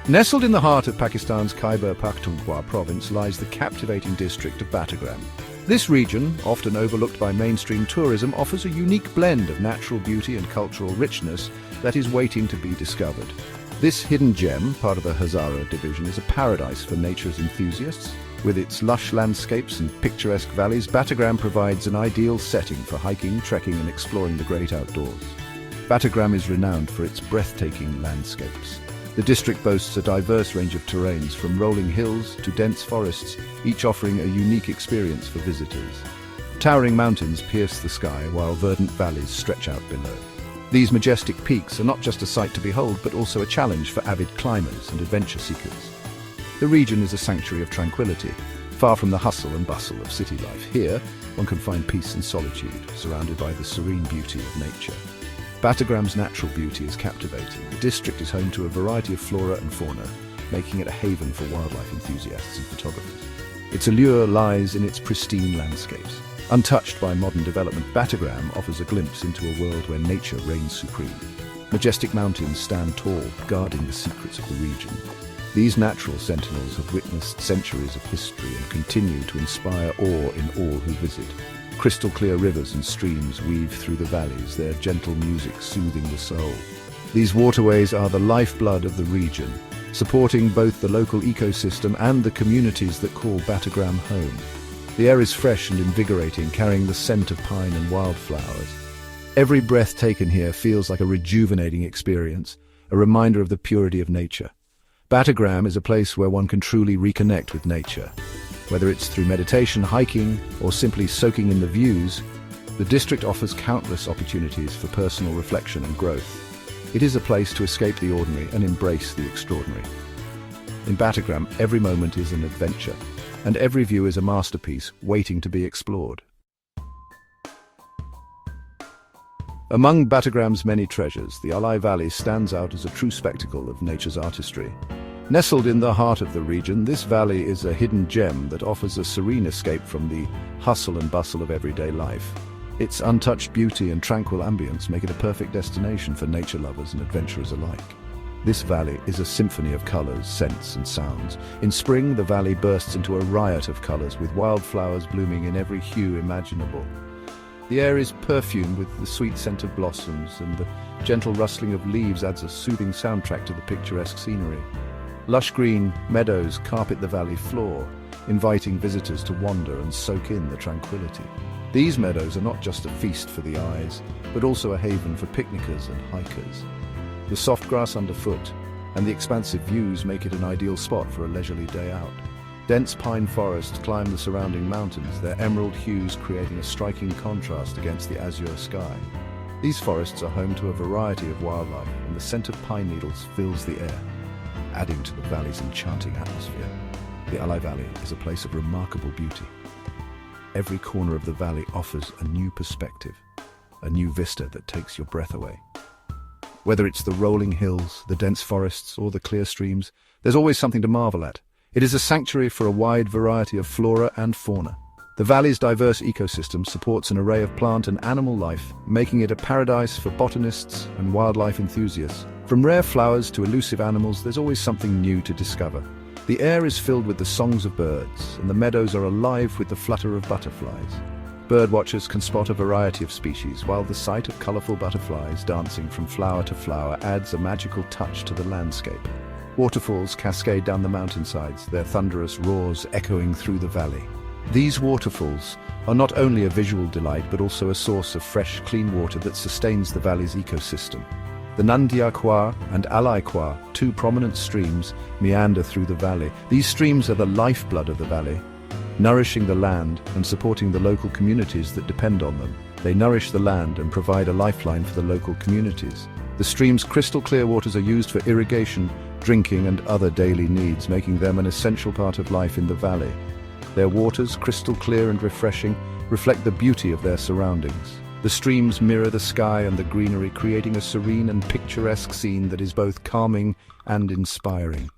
Nestled in the heart of Pakistan's Khyber Pakhtunkhwa province lies the captivating district of Battagram. This region, often overlooked by mainstream tourism, offers a unique blend of natural beauty and cultural richness that is waiting to be discovered. This hidden gem, part of the Hazara division, is a paradise for nature's enthusiasts. With its lush landscapes and picturesque valleys, Battagram provides an ideal setting for hiking, trekking and exploring the great outdoors. Battagram is renowned for its breathtaking landscapes. The district boasts a diverse range of terrains, from rolling hills to dense forests, each offering a unique experience for visitors. Towering mountains pierce the sky, while verdant valleys stretch out below. These majestic peaks are not just a sight to behold, but also a challenge for avid climbers and adventure seekers. The region is a sanctuary of tranquility, far from the hustle and bustle of city life. Here, one can find peace and solitude, surrounded by the serene beauty of nature. Battagram's natural beauty is captivating. The district is home to a variety of flora and fauna, making it a haven for wildlife enthusiasts and photographers. Its allure lies in its pristine landscapes. Untouched by modern development, Battagram offers a glimpse into a world where nature reigns supreme. Majestic mountains stand tall, guarding the secrets of the region. These natural sentinels have witnessed centuries of history and continue to inspire awe in all who visit. Crystal clear rivers and streams weave through the valleys, their gentle music soothing the soul. These waterways are the lifeblood of the region, supporting both the local ecosystem and the communities that call Battagram home. The air is fresh and invigorating, carrying the scent of pine and wildflowers. Every breath taken here feels like a rejuvenating experience, a reminder of the purity of nature. Battagram is a place where one can truly reconnect with nature. Whether it's through meditation, hiking, or simply soaking in the views, the district offers countless opportunities for personal reflection and growth. It is a place to escape the ordinary and embrace the extraordinary. In Battagram, every moment is an adventure, and every view is a masterpiece waiting to be explored. Among Battagram's many treasures, the Alai Valley stands out as a true spectacle of nature's artistry. Nestled in the heart of the region, this valley is a hidden gem that offers a serene escape from the hustle and bustle of everyday life. Its untouched beauty and tranquil ambience make it a perfect destination for nature lovers and adventurers alike. This valley is a symphony of colors, scents and sounds. In spring, the valley bursts into a riot of colors, with wildflowers blooming in every hue imaginable. The air is perfumed with the sweet scent of blossoms, and the gentle rustling of leaves adds a soothing soundtrack to the picturesque scenery. Lush green meadows carpet the valley floor, inviting visitors to wander and soak in the tranquility. These meadows are not just a feast for the eyes, but also a haven for picnickers and hikers. The soft grass underfoot and the expansive views make it an ideal spot for a leisurely day out. Dense pine forests climb the surrounding mountains, their emerald hues creating a striking contrast against the azure sky. These forests are home to a variety of wildlife, and the scent of pine needles fills the air, adding to the valley's enchanting atmosphere. The Alai Valley is a place of remarkable beauty. Every corner of the valley offers a new perspective, a new vista that takes your breath away. Whether it's the rolling hills, the dense forests, or the clear streams, there's always something to marvel at. It is a sanctuary for a wide variety of flora and fauna. The valley's diverse ecosystem supports an array of plant and animal life, making it a paradise for botanists and wildlife enthusiasts. From rare flowers to elusive animals, there's always something new to discover. The air is filled with the songs of birds, and the meadows are alive with the flutter of butterflies. Birdwatchers can spot a variety of species, while the sight of colorful butterflies dancing from flower to flower adds a magical touch to the landscape. Waterfalls cascade down the mountainsides, their thunderous roars echoing through the valley. These waterfalls are not only a visual delight, but also a source of fresh, clean water that sustains the valley's ecosystem. The Nandia Kwa and Alai Kwa, two prominent streams, meander through the valley. These streams are the lifeblood of the valley, nourishing the land and supporting the local communities that depend on them. They nourish the land and provide a lifeline for the local communities. The stream's crystal clear waters are used for irrigation, drinking and other daily needs, making them an essential part of life in the valley. Their waters, crystal clear and refreshing, reflect the beauty of their surroundings. The streams mirror the sky and the greenery, creating a serene and picturesque scene that is both calming and inspiring.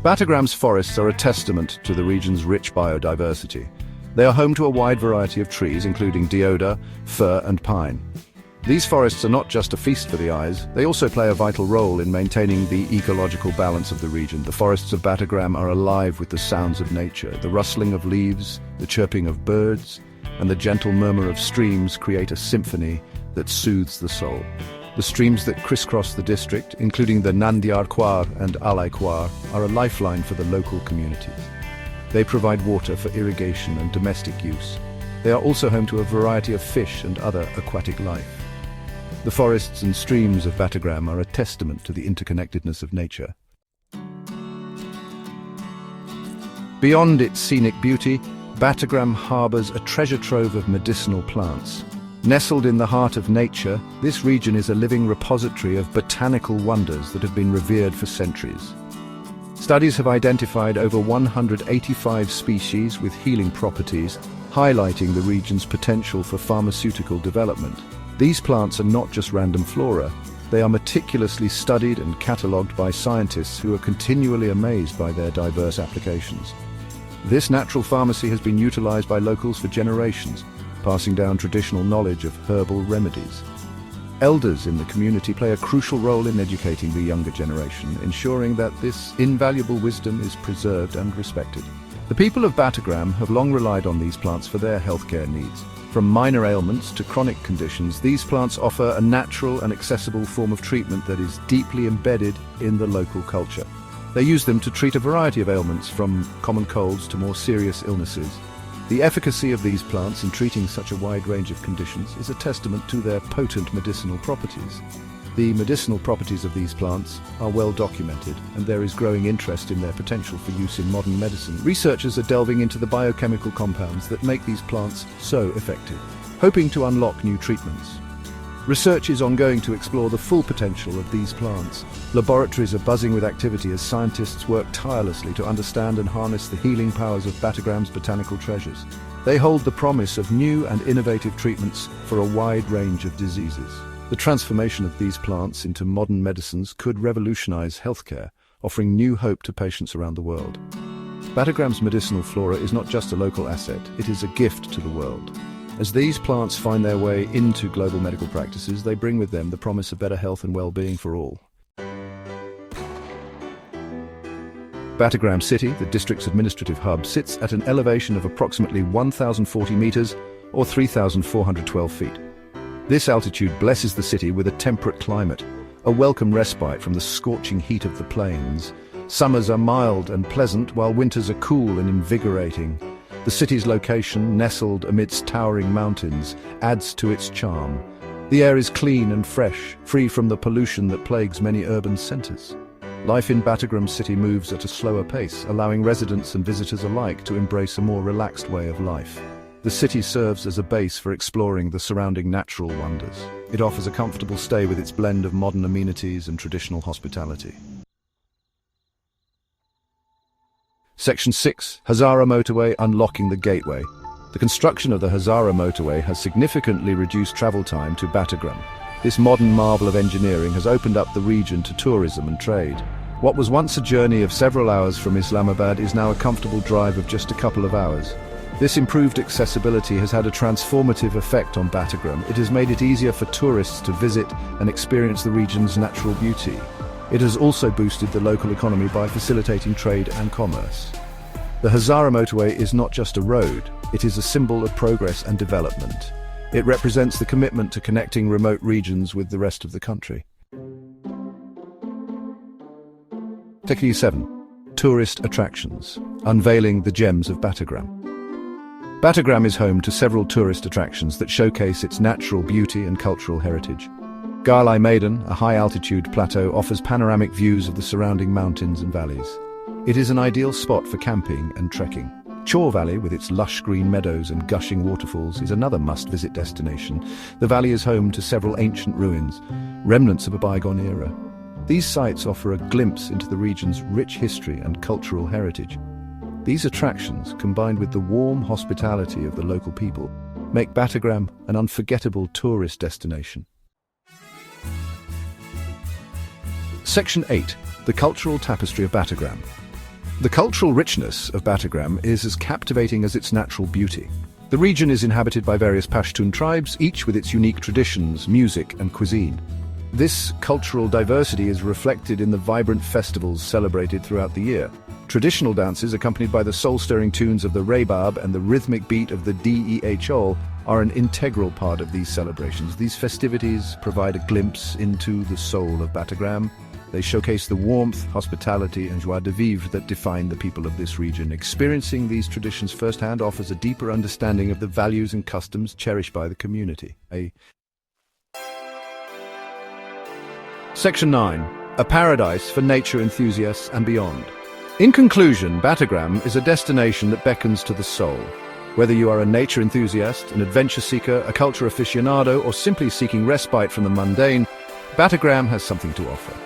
Battagram's forests are a testament to the region's rich biodiversity. They are home to a wide variety of trees, including deodar, fir and pine. These forests are not just a feast for the eyes, they also play a vital role in maintaining the ecological balance of the region. The forests of Battagram are alive with the sounds of nature. The rustling of leaves, the chirping of birds, and the gentle murmur of streams create a symphony that soothes the soul. The streams that crisscross the district, including the Nandiar Kwar and Alai Kwar, are a lifeline for the local communities. They provide water for irrigation and domestic use. They are also home to a variety of fish and other aquatic life. The forests and streams of Battagram are a testament to the interconnectedness of nature. Beyond its scenic beauty, Battagram harbors a treasure trove of medicinal plants. Nestled in the heart of nature, this region is a living repository of botanical wonders that have been revered for centuries. Studies have identified over 185 species with healing properties, highlighting the region's potential for pharmaceutical development. These plants are not just random flora, they are meticulously studied and catalogued by scientists who are continually amazed by their diverse applications. This natural pharmacy has been utilized by locals for generations, passing down traditional knowledge of herbal remedies. Elders in the community play a crucial role in educating the younger generation, ensuring that this invaluable wisdom is preserved and respected. The people of Battagram have long relied on these plants for their healthcare needs. From minor ailments to chronic conditions, these plants offer a natural and accessible form of treatment that is deeply embedded in the local culture. They use them to treat a variety of ailments, from common colds to more serious illnesses. The efficacy of these plants in treating such a wide range of conditions is a testament to their potent medicinal properties. The medicinal properties of these plants are well documented, and there is growing interest in their potential for use in modern medicine. Researchers are delving into the biochemical compounds that make these plants so effective, hoping to unlock new treatments. Research is ongoing to explore the full potential of these plants. Laboratories are buzzing with activity as scientists work tirelessly to understand and harness the healing powers of Battagram's botanical treasures. They hold the promise of new and innovative treatments for a wide range of diseases. The transformation of these plants into modern medicines could revolutionize healthcare, offering new hope to patients around the world. Battagram's medicinal flora is not just a local asset, it is a gift to the world. As these plants find their way into global medical practices, they bring with them the promise of better health and well-being for all. Battagram City, the district's administrative hub, sits at an elevation of approximately 1,040 meters or 3,412 feet. This altitude blesses the city with a temperate climate, a welcome respite from the scorching heat of the plains. Summers are mild and pleasant, while winters are cool and invigorating. The city's location, nestled amidst towering mountains, adds to its charm. The air is clean and fresh, free from the pollution that plagues many urban centers. Life in Battagram City moves at a slower pace, allowing residents and visitors alike to embrace a more relaxed way of life. The city serves as a base for exploring the surrounding natural wonders. It offers a comfortable stay with its blend of modern amenities and traditional hospitality. Section 6. Hazara Motorway, unlocking the gateway. The construction of the Hazara Motorway has significantly reduced travel time to Battagram. This modern marvel of engineering has opened up the region to tourism and trade. What was once a journey of several hours from Islamabad is now a comfortable drive of just a couple of hours. This improved accessibility has had a transformative effect on Battagram. It has made it easier for tourists to visit and experience the region's natural beauty. It has also boosted the local economy by facilitating trade and commerce. The Hazara Motorway is not just a road, it is a symbol of progress and development. It represents the commitment to connecting remote regions with the rest of the country. Section 7. Tourist attractions, unveiling the gems of Battagram. Battagram is home to several tourist attractions that showcase its natural beauty and cultural heritage. Garlai Maidan, a high-altitude plateau, offers panoramic views of the surrounding mountains and valleys. It is an ideal spot for camping and trekking. Chor Valley, with its lush green meadows and gushing waterfalls, is another must-visit destination. The valley is home to several ancient ruins, remnants of a bygone era. These sites offer a glimpse into the region's rich history and cultural heritage. These attractions, combined with the warm hospitality of the local people, make Battagram an unforgettable tourist destination. Section 8. The cultural tapestry of Battagram. The cultural richness of Battagram is as captivating as its natural beauty. The region is inhabited by various Pashtun tribes, each with its unique traditions, music, and cuisine. This cultural diversity is reflected in the vibrant festivals celebrated throughout the year. Traditional dances, accompanied by the soul-stirring tunes of the rebab and the rhythmic beat of the deh are an integral part of these celebrations. These festivities provide a glimpse into the soul of Battagram. They showcase the warmth, hospitality, and joie de vivre that define the people of this region. Experiencing these traditions firsthand offers a deeper understanding of the values and customs cherished by the community. Section 9. A paradise for nature enthusiasts and beyond. In conclusion, Battagram is a destination that beckons to the soul. Whether you are a nature enthusiast, an adventure seeker, a culture aficionado, or simply seeking respite from the mundane, Battagram has something to offer.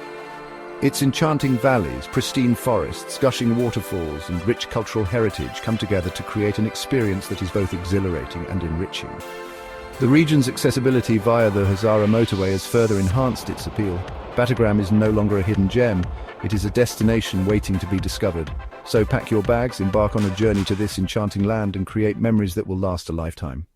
Its enchanting valleys, pristine forests, gushing waterfalls, and rich cultural heritage come together to create an experience that is both exhilarating and enriching. The region's accessibility via the Hazara motorway has further enhanced its appeal. Battagram is no longer a hidden gem, it is a destination waiting to be discovered. So pack your bags, embark on a journey to this enchanting land, and create memories that will last a lifetime.